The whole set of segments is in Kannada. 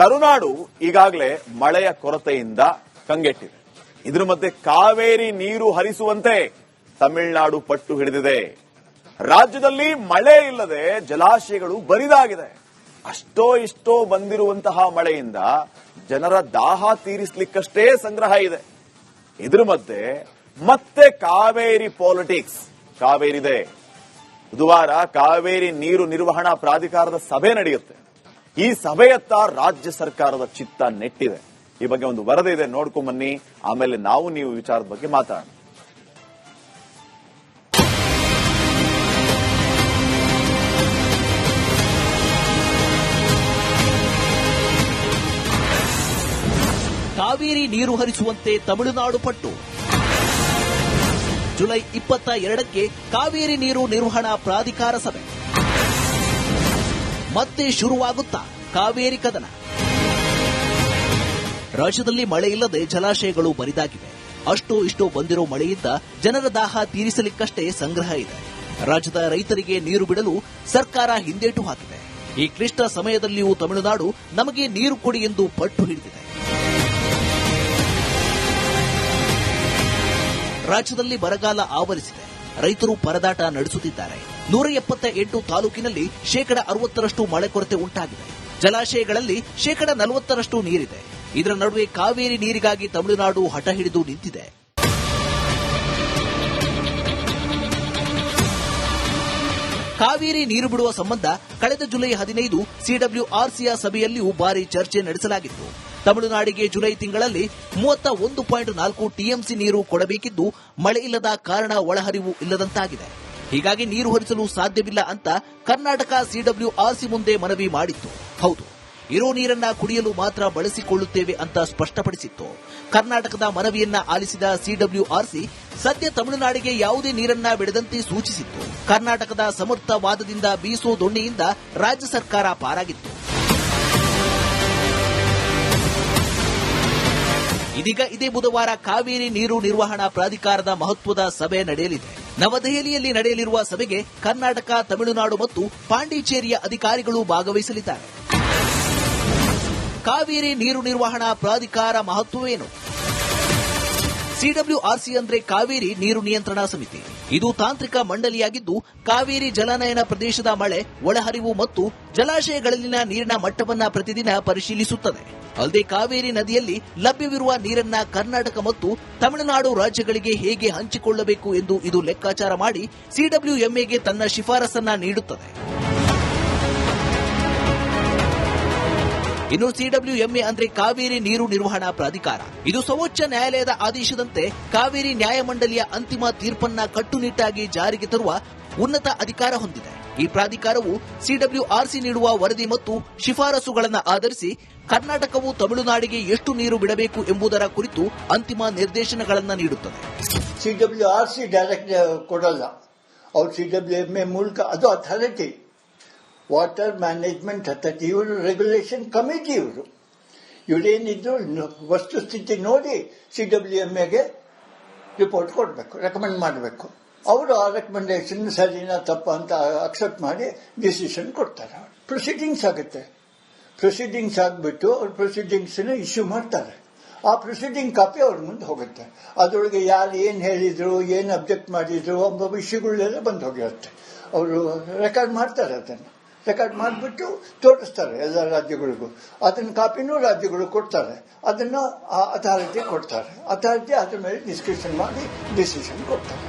ಕರುನಾಡು ಈಗಾಗಲೇ ಮಳೆಯ ಕೊರತೆಯಿಂದ ಕಂಗೆಟ್ಟಿದೆ. ಇದರ ಮಧ್ಯೆ ಕಾವೇರಿ ನೀರು ಹರಿಸುವಂತೆ ತಮಿಳುನಾಡು ಪಟ್ಟು ಹಿಡಿದಿದೆ. ರಾಜ್ಯದಲ್ಲಿ ಮಳೆ ಇಲ್ಲದೆ ಜಲಾಶಯಗಳು ಬರಿದಾಗಿದೆ. ಅಷ್ಟೋ ಇಷ್ಟೋ ಬಂದಿರುವಂತಹ ಮಳೆಯಿಂದ ಜನರ ದಾಹ ತೀರಿಸಲಿಕ್ಕಷ್ಟೇ ಸಂಗ್ರಹ ಇದೆ. ಇದರ ಮಧ್ಯೆ ಮತ್ತೆ ಕಾವೇರಿ ಪಾಲಿಟಿಕ್ಸ್ ಕಾವೇರಿದೆ. ಬುಧವಾರ ಕಾವೇರಿ ನೀರು ನಿರ್ವಹಣಾ ಪ್ರಾಧಿಕಾರದ ಸಭೆ ನಡೆಯುತ್ತೆ. ಈ ಸಭೆಯತ್ತ ರಾಜ್ಯ ಸರ್ಕಾರದ ಚಿತ್ತ ನೆಟ್ಟಿದೆ. ಈ ಬಗ್ಗೆ ಒಂದು ವರದಿ ಇದೆ, ನೋಡ್ಕೊಂಡ್ ಬನ್ನಿ. ಆಮೇಲೆ ನೀವು ವಿಚಾರದ ಬಗ್ಗೆ ಮಾತಾಡೋಣ. ಕಾವೇರಿ ನೀರು ಹರಿಸುವಂತೆ ತಮಿಳುನಾಡು ಪಟ್ಟು. ಜುಲೈ 22ಕ್ಕೆ ಕಾವೇರಿ ನೀರು ನಿರ್ವಹಣಾ ಪ್ರಾಧಿಕಾರ ಸಭೆ. ಮತ್ತೆ ಶುರುವಾಗುತ್ತಾ ಕಾವೇರಿ ಕದನ. ರಾಜ್ಯದಲ್ಲಿ ಮಳೆ ಇಲ್ಲದೆ ಜಲಾಶಯಗಳು ಬರಿದಾಗಿವೆ. ಅಷ್ಟೋ ಇಷ್ಟೋ ಬಂದಿರೋ ಮಳೆಯಿಂದ ಜನರ ದಾಹ ತೀರಿಸಲಿಕ್ಕಷ್ಟೇ ಸಂಗ್ರಹ ಇದೆ. ರಾಜ್ಯದ ರೈತರಿಗೆ ನೀರು ಬಿಡಲು ಸರ್ಕಾರ ಹಿಂದೇಟು ಹಾಕಿದೆ. ಈ ಕ್ಲಿಷ್ಟ ಸಮಯದಲ್ಲಿಯೂ ತಮಿಳುನಾಡು ನಮಗೆ ನೀರು ಕೊಡಿ ಎಂದು ಪಟ್ಟು ಹಿಡಿದಿದೆ. ರಾಜ್ಯದಲ್ಲಿ ಬರಗಾಲ ಆವರಿಸಿದೆ. ರೈತರು ಪರದಾಟ ನಡೆಸುತ್ತಿದ್ದಾರೆ. 178 ತಾಲೂಕಿನಲ್ಲಿ 60% ಮಳೆ ಕೊರತೆ ಉಂಟಾಗಿದೆ. ಜಲಾಶಯಗಳಲ್ಲಿ 40% ನೀರಿದೆ. ಇದರ ನಡುವೆ ಕಾವೇರಿ ನೀರಿಗಾಗಿ ತಮಿಳುನಾಡು ಹಠ ಹಿಡಿದು ನಿಂತಿದೆ. ಕಾವೇರಿ ನೀರು ಬಿಡುವ ಸಂಬಂಧ ಕಳೆದ ಜುಲೈ 15 ಸಿಡಬ್ಲ್ಯೂಆರ್ಸಿಯ ಸಭೆಯಲ್ಲಿಯೂ ಭಾರಿ ಚರ್ಚೆ ನಡೆಸಲಾಗಿತ್ತು. ತಮಿಳುನಾಡಿಗೆ ಜುಲೈ ತಿಂಗಳಲ್ಲಿ 31.4 ಟಿಎಂಸಿ ನೀರು ಕೊಡಬೇಕಿದ್ದು, ಮಳೆ ಇಲ್ಲದ ಕಾರಣ ಒಳಹರಿವು ಇಲ್ಲದಂತಾಗಿದೆ. ಹೀಗಾಗಿ ನೀರು ಹರಿಸಲು ಸಾಧ್ಯವಿಲ್ಲ ಅಂತ ಕರ್ನಾಟಕ ಸಿಡಬ್ಲ್ಯೂಆರ್ಸಿ ಮುಂದೆ ಮನವಿ ಮಾಡಿತ್ತು. ಹೌದು, ಇರೋ ನೀರನ್ನ ಕುಡಿಯಲು ಮಾತ್ರ ಬಳಸಿಕೊಳ್ಳುತ್ತೇವೆ ಅಂತ ಸ್ಪಷ್ಟಪಡಿಸಿತ್ತು. ಕರ್ನಾಟಕದ ಮನವಿಯನ್ನ ಆಲಿಸಿದ ಸಿಡಬ್ಲ್ಯೂಆರ್ಸಿ ಸದ್ಯ ತಮಿಳುನಾಡಿಗೆ ಯಾವುದೇ ನೀರನ್ನ ಬಿಡದಂತೆ ಸೂಚಿಸಿತ್ತು. ಕರ್ನಾಟಕದ ಸಮರ್ಥ ವಾದದಿಂದ ಬೀಸೋ ದೊಣ್ಣೆಯಿಂದ ರಾಜ್ಯ ಸರ್ಕಾರ ಪಾರಾಗಿತ್ತು. ಇದೀಗ ಇದೇ ಬುಧವಾರ ಕಾವೇರಿ ನೀರು ನಿರ್ವಹಣಾ ಪ್ರಾಧಿಕಾರದ ಮಹತ್ವದ ಸಭೆ ನಡೆಯಲಿದೆ. ನವದೆಹಲಿಯಲ್ಲಿ ನಡೆಯಲಿರುವ ಸಭೆಗೆ ಕರ್ನಾಟಕ, ತಮಿಳುನಾಡು ಮತ್ತು ಪಾಂಡಿಚೇರಿಯ ಅಧಿಕಾರಿಗಳು ಭಾಗವಹಿಸಲಿದ್ದಾರೆ. ಕಾವೇರಿ ನೀರು ನಿರ್ವಹಣಾ ಪ್ರಾಧಿಕಾರ ಮಹತ್ವವೇನು? ಸಿಡಬ್ಲ್ಯೂಆರ್ಸಿ ಅಂದ್ರೆ ಕಾವೇರಿ ನೀರು ನಿಯಂತ್ರಣಾ ಸಮಿತಿ. ಇದು ತಾಂತ್ರಿಕ ಮಂಡಳಿಯಾಗಿದ್ದು, ಕಾವೇರಿ ಜಲಾನಯನ ಪ್ರದೇಶದ ಮಳೆ, ಒಳಹರಿವು ಮತ್ತು ಜಲಾಶಯಗಳಲ್ಲಿನ ನೀರಿನ ಮಟ್ಟವನ್ನು ಪ್ರತಿದಿನ ಪರಿಶೀಲಿಸುತ್ತದೆ. ಅಲ್ಲದೆ ಕಾವೇರಿ ನದಿಯಲ್ಲಿ ಲಭ್ಯವಿರುವ ನೀರನ್ನ ಕರ್ನಾಟಕ ಮತ್ತು ತಮಿಳುನಾಡು ರಾಜ್ಯಗಳಿಗೆ ಹೇಗೆ ಹಂಚಿಕೊಳ್ಳಬೇಕು ಎಂದು ಇದು ಲೆಕ್ಕಾಚಾರ ಮಾಡಿ ಸಿಡಬ್ಲ್ಯೂಎಂಎಗೆ ತನ್ನ ಶಿಫಾರಸನ್ನ ನೀಡುತ್ತದೆ. ಇನ್ನು ಸಿಡಬ್ಲ್ಯೂಎಂಎ ಅಂದ್ರೆ ಕಾವೇರಿ ನೀರು ನಿರ್ವಹಣಾ ಪ್ರಾಧಿಕಾರ. ಇದು ಸರ್ವೋಚ್ಚ ನ್ಯಾಯಾಲಯದ ಆದೇಶದಂತೆ ಕಾವೇರಿ ನ್ಯಾಯಮಂಡಳಿಯ ಅಂತಿಮ ತೀರ್ಪನ್ನ ಕಟ್ಟುನಿಟ್ಟಾಗಿ ಜಾರಿಗೆ ತರುವ ಉನ್ನತ ಅಧಿಕಾರ ಹೊಂದಿದೆ. ಈ ಪ್ರಾಧಿಕಾರವು ಸಿಡಬ್ಲ್ಯೂಆರ್ಸಿ ನೀಡುವ ವರದಿ ಮತ್ತು ಶಿಫಾರಸುಗಳನ್ನು ಆಧರಿಸಿ ಕರ್ನಾಟಕವು ತಮಿಳುನಾಡಿಗೆ ಎಷ್ಟು ನೀರು ಬಿಡಬೇಕು ಎಂಬುದರ ಕುರಿತು ಅಂತಿಮ ನಿರ್ದೇಶನಗಳನ್ನು ನೀಡುತ್ತದೆ. ಸಿಡಬ್ಲ್ಯೂಆರ್ಸಿ ಡೈರೆಕ್ಟ್ ಕೊಡಲ್ಲ, ಅವ್ರು ಸಿಡಬ್ಲ್ಯೂಎಂಎ ಮೂಲಕ, ಅದು ಅಥಾರಿಟಿ, ವಾಟರ್ ಮ್ಯಾನೇಜ್ಮೆಂಟ್ ಅಥಾರಿಟಿ, ಇವರು ರೆಗ್ಯುಲೇಷನ್ ಕಮಿಟಿ. ಇವರೇನಿದ್ರು ವಸ್ತುಸ್ಥಿತಿ ನೋಡಿ ಸಿಡಬ್ಲ್ಯೂಎಂಎಗೆ ರಿಪೋರ್ಟ್ ಕೊಡಬೇಕು, ರೆಕಮೆಂಡ್ ಮಾಡಬೇಕು. ಅವರು ಆ ರೆಕಮೆಂಡೇಶನ್ ಸರಿನಾ ತಪ್ಪ ಅಂತ ಅಕ್ಸೆಪ್ಟ್ ಮಾಡಿ ಡಿಸಿಷನ್ ಕೊಡ್ತಾರೆ. ಪ್ರೊಸೀಡಿಂಗ್ಸ್ ಆಗುತ್ತೆ. ಪ್ರೊಸೀಡಿಂಗ್ಸ್ ಆಗಿಬಿಟ್ಟು ಅವ್ರು ಪ್ರೊಸೀಡಿಂಗ್ಸ್ ಇಶ್ಯೂ ಮಾಡ್ತಾರೆ. ಆ ಪ್ರೊಸೀಡಿಂಗ್ ಕಾಪಿ ಅವ್ರ ಮುಂದೆ ಹೋಗುತ್ತೆ. ಅದರೊಳಗೆ ಯಾರು ಏನು ಹೇಳಿದ್ರು, ಏನು ಅಬ್ಜೆಕ್ಟ್ ಮಾಡಿದ್ರು ಎಂಬ ವಿಷಯಗಳೆಲ್ಲ ಬಂದು ಹೋಗಿರುತ್ತೆ. ಅವರು ರೆಕಾರ್ಡ್ ಮಾಡ್ತಾರೆ. ಅದನ್ನು ರೆಕಾರ್ಡ್ ಮಾಡಿಬಿಟ್ಟು ತೋರಿಸ್ತಾರೆ ಎಲ್ಲ ರಾಜ್ಯಗಳಿಗೂ. ಅದನ್ನ ಕಾಪಿನೂ ರಾಜ್ಯಗಳು ಕೊಡ್ತಾರೆ. ಅದನ್ನ ಅಥಾರಿಟಿ ಕೊಡ್ತಾರೆ. ಅಥಾರಿಟಿ ಅದ್ರ ಮೇಲೆ ಡಿಸ್ಕಷನ್ ಮಾಡಿ ಡಿಸಿಷನ್ ಕೊಡ್ತಾರೆ.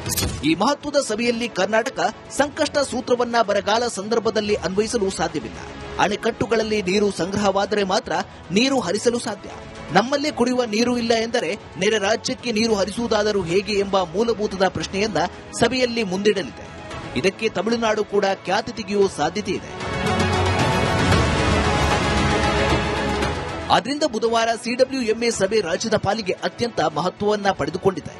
ಈ ಮಹತ್ವದ ಸಭೆಯಲ್ಲಿ ಕರ್ನಾಟಕ ಸಂಕಷ್ಟ ಸೂತ್ರವನ್ನ ಬರಗಾಲ ಸಂದರ್ಭದಲ್ಲಿ ಅನ್ವಯಿಸಲು ಸಾಧ್ಯವಿಲ್ಲ. ಅಣೆಕಟ್ಟುಗಳಲ್ಲಿ ನೀರು ಸಂಗ್ರಹವಾದರೆ ಮಾತ್ರ ನೀರು ಹರಿಸಲು ಸಾಧ್ಯ. ನಮ್ಮಲ್ಲೇ ಕುಡಿಯುವ ನೀರು ಇಲ್ಲ ಎಂದರೆ ನೆರೆ ರಾಜ್ಯಕ್ಕೆ ನೀರು ಹರಿಸುವುದಾದರೂ ಹೇಗೆ ಎಂಬ ಮೂಲಭೂತದ ಪ್ರಶ್ನೆಯನ್ನ ಸಭೆಯಲ್ಲಿ ಮುಂದಿಡಲಿದೆ. ಇದಕ್ಕೆ ತಮಿಳುನಾಡು ಕೂಡ ಖ್ಯಾತಿ ತೆಗೆಯುವ ಸಾಧ್ಯತೆ ಇದೆ. ಆದ್ರಿಂದ ಬುಧವಾರ ಸಿಡಬ್ಲ್ಯೂಎಂಎ ಸಭೆ ರಾಜ್ಯದ ಪಾಲಿಗೆ ಅತ್ಯಂತ ಮಹತ್ವವನ್ನ ಪಡೆದುಕೊಂಡಿದೆ.